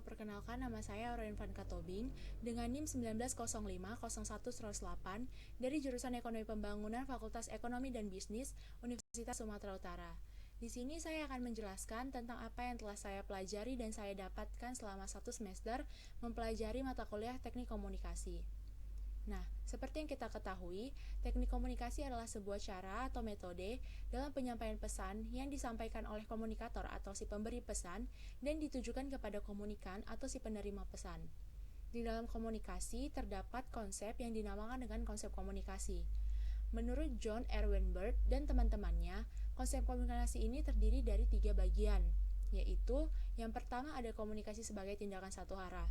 Perkenalkan nama saya Aureline Van Katobing dengan NIM 19050108 dari jurusan Ekonomi Pembangunan Fakultas Ekonomi dan Bisnis Universitas Sumatera Utara. Di sini saya akan menjelaskan tentang apa yang telah saya pelajari dan saya dapatkan selama 1 semester mempelajari mata kuliah Teknik Komunikasi. Nah, seperti yang kita ketahui, teknik komunikasi adalah sebuah cara atau metode dalam penyampaian pesan yang disampaikan oleh komunikator atau si pemberi pesan dan ditujukan kepada komunikan atau si penerima pesan. Di dalam komunikasi terdapat konsep yang dinamakan dengan konsep komunikasi. Menurut John Erwin Bird dan teman-temannya, konsep komunikasi ini terdiri dari 3 bagian, yaitu yang pertama ada komunikasi sebagai tindakan satu arah.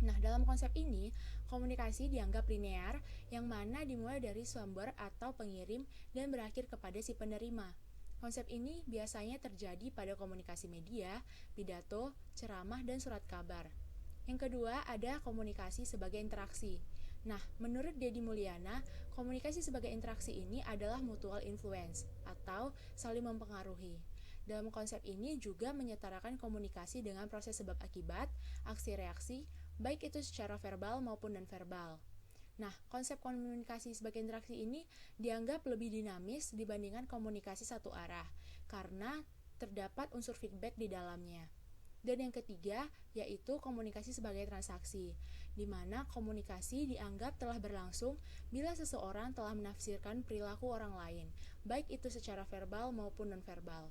Nah, dalam konsep ini, komunikasi dianggap linear, yang mana dimulai dari sumber atau pengirim dan berakhir kepada si penerima. Konsep ini biasanya terjadi pada komunikasi media, pidato, ceramah, dan surat kabar. Yang kedua, ada komunikasi sebagai interaksi. Nah, menurut Deddy Mulyana, komunikasi sebagai interaksi ini adalah mutual influence, atau saling mempengaruhi. Dalam konsep ini juga menyetarakan komunikasi dengan proses sebab akibat, aksi-reaksi, baik itu secara verbal maupun non-verbal. Nah, konsep komunikasi sebagai interaksi ini dianggap lebih dinamis dibandingkan komunikasi satu arah, karena terdapat unsur feedback di dalamnya. Dan yang ketiga, yaitu komunikasi sebagai transaksi, di mana komunikasi dianggap telah berlangsung bila seseorang telah menafsirkan perilaku orang lain, baik itu secara verbal maupun non-verbal.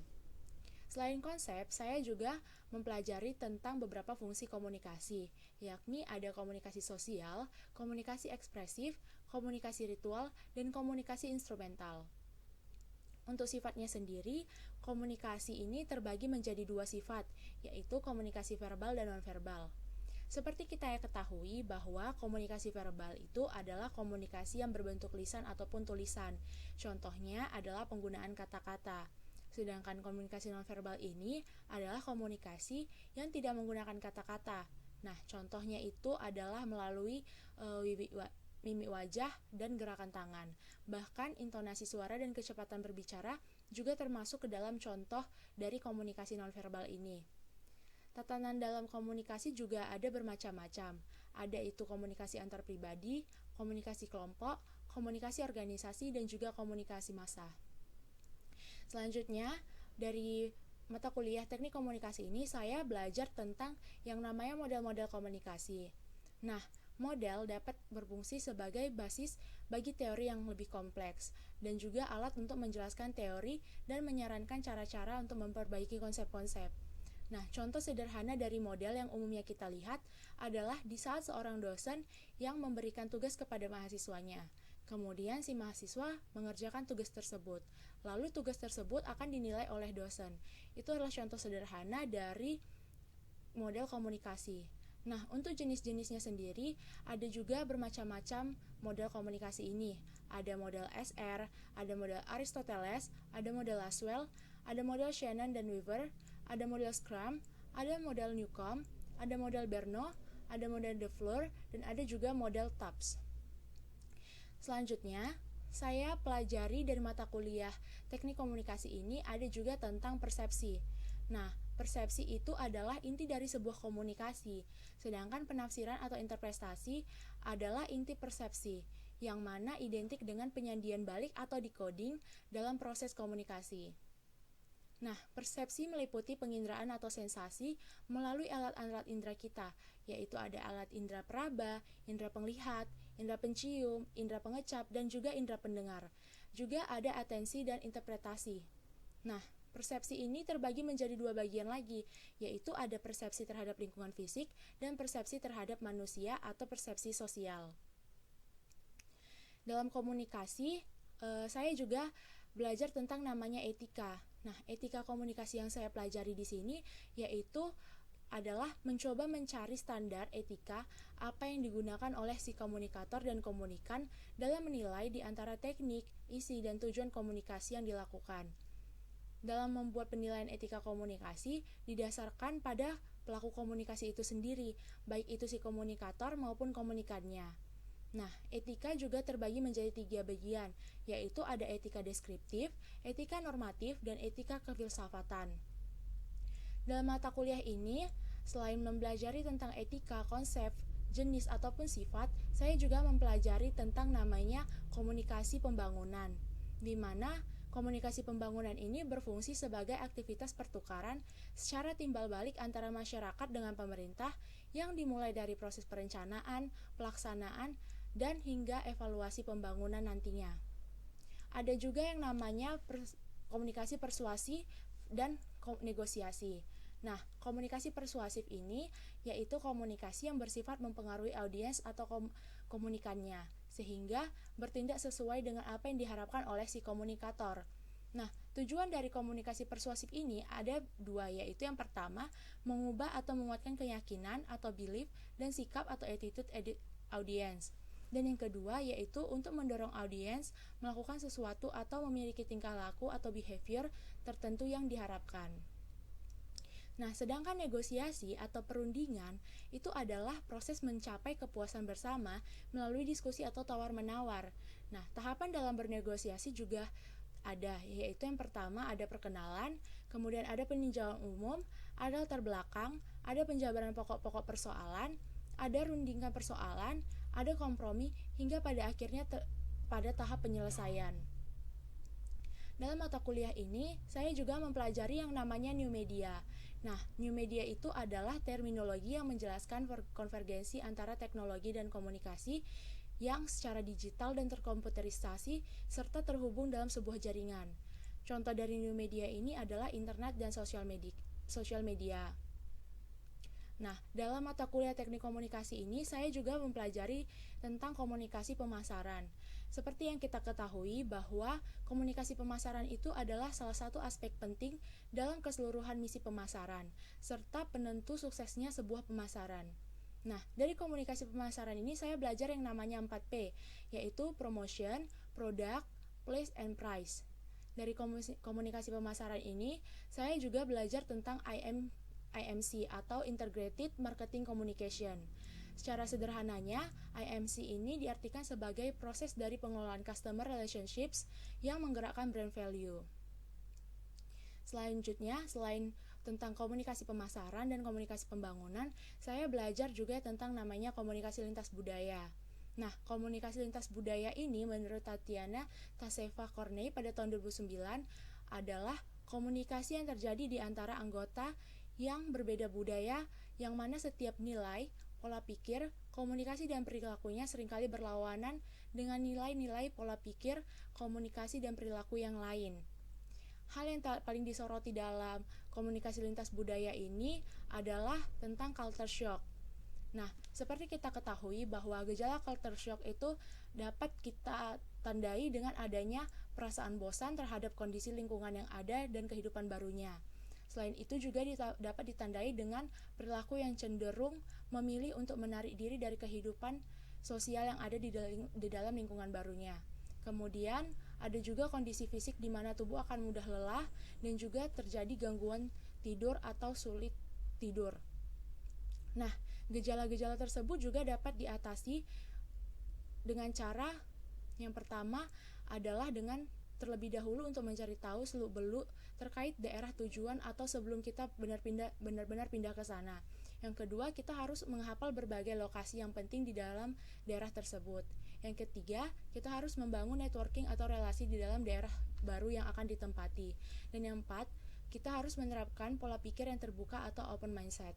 Selain konsep, saya juga mempelajari tentang beberapa fungsi komunikasi, yakni ada komunikasi sosial, komunikasi ekspresif, komunikasi ritual, dan komunikasi instrumental. Untuk sifatnya sendiri, komunikasi ini terbagi menjadi 2 sifat, yaitu komunikasi verbal dan non-verbal. Seperti kita ketahui bahwa komunikasi verbal itu adalah komunikasi yang berbentuk lisan ataupun tulisan. Contohnya adalah penggunaan kata-kata. Sedangkan komunikasi nonverbal ini adalah komunikasi yang tidak menggunakan kata-kata. Nah, contohnya itu adalah melalui mimik wajah dan gerakan tangan. Bahkan intonasi suara dan kecepatan berbicara juga termasuk ke dalam contoh dari komunikasi nonverbal ini. Tatanan dalam komunikasi juga ada bermacam-macam. Ada itu komunikasi antar pribadi, komunikasi kelompok, komunikasi organisasi, dan juga komunikasi massa. Selanjutnya, dari mata kuliah teknik komunikasi ini saya belajar tentang yang namanya model-model komunikasi. Nah, model dapat berfungsi sebagai basis bagi teori yang lebih kompleks dan juga alat untuk menjelaskan teori dan menyarankan cara-cara untuk memperbaiki konsep-konsep. Nah, contoh sederhana dari model yang umumnya kita lihat adalah di saat seorang dosen yang memberikan tugas kepada mahasiswanya. Kemudian si mahasiswa mengerjakan tugas tersebut. Lalu tugas tersebut akan dinilai oleh dosen. Itu adalah contoh sederhana dari model komunikasi. Nah, untuk jenis-jenisnya sendiri, ada juga bermacam-macam model komunikasi ini. Ada model SR, ada model Aristoteles, ada model Laswell, ada model Shannon dan Weaver, ada model Scrum, ada model Newcomb, ada model Bernoulli, ada model De Fleur, dan ada juga model Tubbs. Selanjutnya, saya pelajari dari mata kuliah teknik komunikasi ini ada juga tentang persepsi. Nah, persepsi itu adalah inti dari sebuah komunikasi, sedangkan penafsiran atau interpretasi adalah inti persepsi, yang mana identik dengan penyandian balik atau decoding dalam proses komunikasi. Nah, persepsi meliputi penginderaan atau sensasi melalui alat-alat indera kita, yaitu ada alat indera peraba, indera penglihat, indera pencium, indera pengecap, dan juga indera pendengar. Juga ada atensi dan interpretasi. Nah, persepsi ini terbagi menjadi 2 bagian lagi, yaitu ada persepsi terhadap lingkungan fisik dan persepsi terhadap manusia atau persepsi sosial. Dalam komunikasi, saya juga belajar tentang namanya etika. Nah, etika komunikasi yang saya pelajari di sini yaitu adalah mencoba mencari standar etika apa yang digunakan oleh si komunikator dan komunikan dalam menilai di antara teknik, isi, dan tujuan komunikasi yang dilakukan. Dalam membuat penilaian etika komunikasi didasarkan pada pelaku komunikasi itu sendiri, baik itu si komunikator maupun komunikannya. Nah, etika juga terbagi menjadi 3 bagian, yaitu ada etika deskriptif, etika normatif, dan etika kefilsafatan. Dalam mata kuliah ini, Selain mempelajari tentang etika, konsep, jenis ataupun sifat, saya juga mempelajari tentang namanya komunikasi pembangunan, di mana komunikasi pembangunan ini berfungsi sebagai aktivitas pertukaran secara timbal balik antara masyarakat dengan pemerintah yang dimulai dari proses perencanaan, pelaksanaan, dan hingga evaluasi pembangunan nantinya. Ada juga yang namanya komunikasi persuasi dan negosiasi. Nah, komunikasi persuasif ini yaitu komunikasi yang bersifat mempengaruhi audiens atau komunikannya, sehingga bertindak sesuai dengan apa yang diharapkan oleh si komunikator. Nah, tujuan dari komunikasi persuasif ini ada dua, yaitu yang pertama, mengubah atau menguatkan keyakinan atau belief dan sikap atau attitude audiens. Dan yang kedua yaitu untuk mendorong audiens melakukan sesuatu atau memiliki tingkah laku atau behavior tertentu yang diharapkan. Nah, sedangkan negosiasi atau perundingan itu adalah proses mencapai kepuasan bersama melalui diskusi atau tawar-menawar. Nah, tahapan dalam bernegosiasi juga ada, yaitu yang pertama ada perkenalan, kemudian ada peninjauan umum, ada latar belakang, ada penjabaran pokok-pokok persoalan, ada rundingan persoalan, ada kompromi, hingga pada akhirnya pada tahap penyelesaian. Dalam mata kuliah ini, saya juga mempelajari yang namanya new media. Nah, new media itu adalah terminologi yang menjelaskan konvergensi antara teknologi dan komunikasi yang secara digital dan terkomputerisasi serta terhubung dalam sebuah jaringan. Contoh dari new media ini adalah internet dan sosial media. Nah, dalam mata kuliah teknik komunikasi ini, saya juga mempelajari tentang komunikasi pemasaran. Seperti yang kita ketahui bahwa komunikasi pemasaran itu adalah salah satu aspek penting dalam keseluruhan misi pemasaran, serta penentu suksesnya sebuah pemasaran. Nah, dari komunikasi pemasaran ini saya belajar yang namanya 4P, yaitu promotion, product, place, and price. Dari komunikasi pemasaran ini, saya juga belajar tentang IMC atau Integrated Marketing Communication. Secara sederhananya, IMC ini diartikan sebagai proses dari pengelolaan customer relationships yang menggerakkan brand value. Selanjutnya, selain tentang komunikasi pemasaran dan komunikasi pembangunan, saya belajar juga tentang namanya komunikasi lintas budaya. Nah, komunikasi lintas budaya ini menurut Tatiana Tasseva-Corney pada tahun 2009 adalah komunikasi yang terjadi di antara anggota yang berbeda budaya, yang mana setiap nilai, pola pikir, komunikasi dan perilakunya seringkali berlawanan dengan nilai-nilai pola pikir, komunikasi dan perilaku yang lain. Hal yang paling disoroti dalam komunikasi lintas budaya ini adalah tentang culture shock. Nah, seperti kita ketahui bahwa gejala culture shock itu dapat kita tandai dengan adanya perasaan bosan terhadap kondisi lingkungan yang ada dan kehidupan barunya. Selain itu juga dapat ditandai dengan perilaku yang cenderung memilih untuk menarik diri dari kehidupan sosial yang ada di dalam lingkungan barunya. Kemudian ada juga kondisi fisik di mana tubuh akan mudah lelah dan juga terjadi gangguan tidur atau sulit tidur. Nah, gejala-gejala tersebut juga dapat diatasi dengan cara yang pertama adalah dengan terlebih dahulu untuk mencari tahu seluk-beluk terkait daerah tujuan atau sebelum kita benar-benar pindah ke sana. Yang kedua, kita harus menghafal berbagai lokasi yang penting di dalam daerah tersebut. Yang ketiga, kita harus membangun networking atau relasi di dalam daerah baru yang akan ditempati. Dan yang keempat, kita harus menerapkan pola pikir yang terbuka atau open mindset.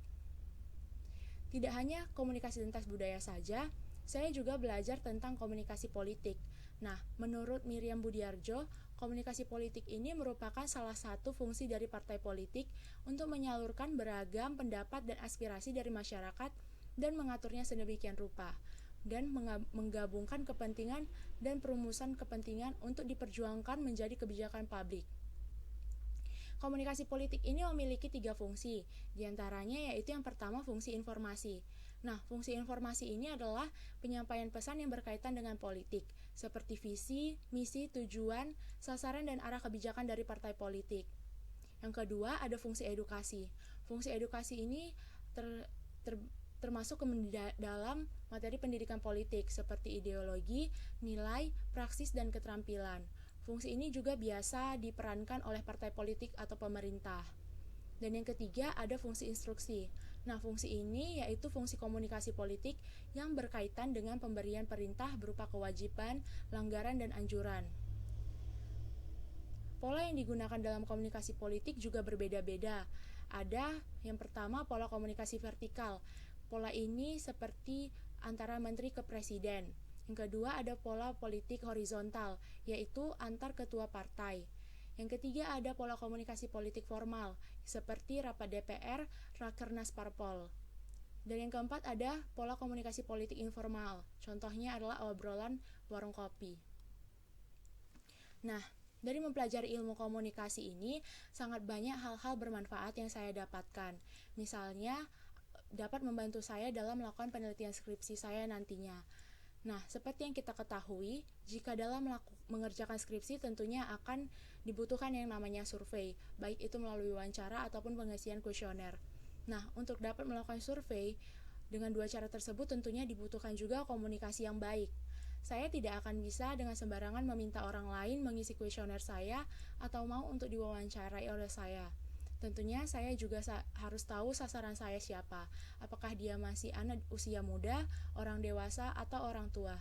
Tidak hanya komunikasi lintas budaya saja, saya juga belajar tentang komunikasi politik. Nah, menurut Miriam Budiarjo, komunikasi politik ini merupakan salah satu fungsi dari partai politik untuk menyalurkan beragam pendapat dan aspirasi dari masyarakat dan mengaturnya sedemikian rupa, dan menggabungkan kepentingan dan perumusan kepentingan untuk diperjuangkan menjadi kebijakan publik. Komunikasi politik ini memiliki 3 fungsi, diantaranya yaitu yang pertama fungsi informasi. Nah, fungsi informasi ini adalah penyampaian pesan yang berkaitan dengan politik, seperti visi, misi, tujuan, sasaran, dan arah kebijakan dari partai politik. Yang kedua, ada fungsi edukasi. Fungsi edukasi ini termasuk dalam materi pendidikan politik, seperti ideologi, nilai, praksis, dan keterampilan. Fungsi ini juga biasa diperankan oleh partai politik atau pemerintah. Dan yang ketiga, ada fungsi instruksi. Nah, fungsi ini yaitu fungsi komunikasi politik yang berkaitan dengan pemberian perintah berupa kewajiban, langgaran, dan anjuran. Pola yang digunakan dalam komunikasi politik juga berbeda-beda. Ada yang pertama pola komunikasi vertikal. Pola ini seperti antara menteri ke presiden. Yang kedua ada pola politik horizontal, yaitu antar ketua partai. Yang ketiga ada pola komunikasi politik formal, seperti rapat DPR, Rakernas Parpol. Dan yang keempat ada pola komunikasi politik informal, contohnya adalah obrolan warung kopi. Nah, dari mempelajari ilmu komunikasi ini, sangat banyak hal-hal bermanfaat yang saya dapatkan. Misalnya, dapat membantu saya dalam melakukan penelitian skripsi saya nantinya. Nah, seperti yang kita ketahui, jika dalam mengerjakan skripsi tentunya akan dibutuhkan yang namanya survei, baik itu melalui wawancara ataupun pengisian kuesioner. Nah, untuk dapat melakukan survei, dengan dua cara tersebut tentunya dibutuhkan juga komunikasi yang baik. Saya tidak akan bisa dengan sembarangan meminta orang lain mengisi kuesioner saya atau mau untuk diwawancarai oleh saya. Tentunya saya juga harus tahu sasaran saya siapa, apakah dia masih anak usia muda, orang dewasa, atau orang tua.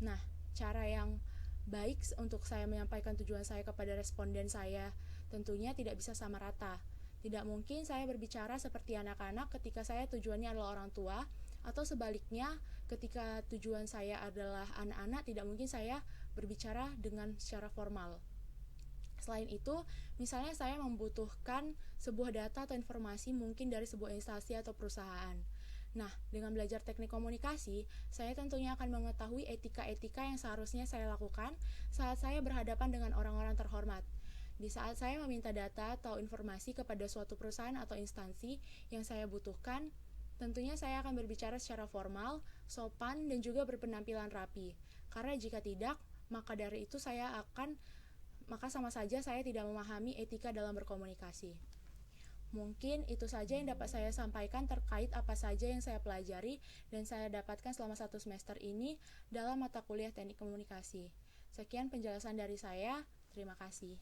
Nah, cara yang baik untuk saya menyampaikan tujuan saya kepada responden saya tentunya tidak bisa sama rata. Tidak mungkin saya berbicara seperti anak-anak ketika saya tujuannya adalah orang tua, atau sebaliknya ketika tujuan saya adalah anak-anak tidak mungkin saya berbicara dengan secara formal. Selain itu, misalnya saya membutuhkan sebuah data atau informasi mungkin dari sebuah instansi atau perusahaan. Nah, dengan belajar teknik komunikasi, saya tentunya akan mengetahui etika-etika yang seharusnya saya lakukan saat saya berhadapan dengan orang-orang terhormat. Di saat saya meminta data atau informasi kepada suatu perusahaan atau instansi yang saya butuhkan, tentunya saya akan berbicara secara formal, sopan, dan juga berpenampilan rapi. Karena jika tidak, maka sama saja saya tidak memahami etika dalam berkomunikasi. Mungkin itu saja yang dapat saya sampaikan terkait apa saja yang saya pelajari dan saya dapatkan selama 1 semester ini dalam mata kuliah teknik komunikasi. Sekian penjelasan dari saya, terima kasih.